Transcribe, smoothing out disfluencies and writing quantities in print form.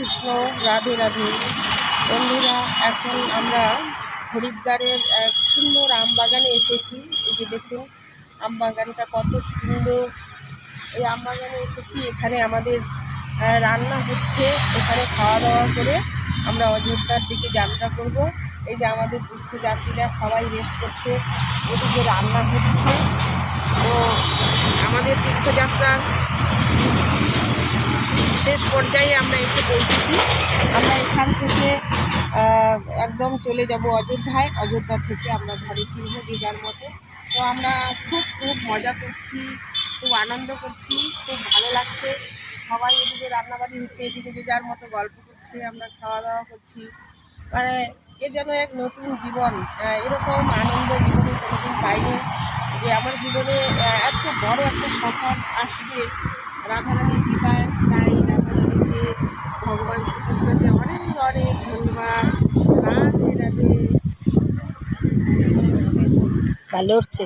কৃষ্ণ, রাধে রাধে। বন্ধুরা, এখন আমরা হরিদ্বারের এক সুন্দর আমবাগানে এসেছি। এই যে দেখুন আমবাগানটা কত সুন্দর। এই আমবাগানে এসেছি, এখানে আমাদের রান্না হচ্ছে। এখানে খাওয়া দাওয়া করে আমরা অযোধ্যার দিকে যাত্রা করব। এই যে আমাদের তীর্থযাত্রীরা সবাই রেস্ট করছে, ওদিকে রান্না হচ্ছে। তো আমাদের তীর্থযাত্রার শেষ পর্যায়ে আমরা এসে পৌঁছেছি। আমরা এখান থেকে একদম চলে যাব অযোধ্যায়। অযোধ্যা থেকে আমরা ঘরে ফিরবো যে যার মতো। তো আমরা খুব মজা করছি, খুব আনন্দ করছি, খুব ভালো লাগছে। সবাই এদিকে রান্নাবাড়ি হচ্ছে, এদিকে যে যার মতো গল্প করছে, আমরা খাওয়া দাওয়া করছি। মানে এ যেন এক নতুন জীবন। এরকম আনন্দ জীবনে কোনোদিন পাইনি যে আমার জীবনে এত বড় একটা সফর আসবে রাধারানীর কৃপায়। তাই রাধারানীকে, ভগবান শ্রীকৃষ্ণকে অনেক অনেক ধন্যবাদ। রাধে রাধে। ভালো হচ্ছে।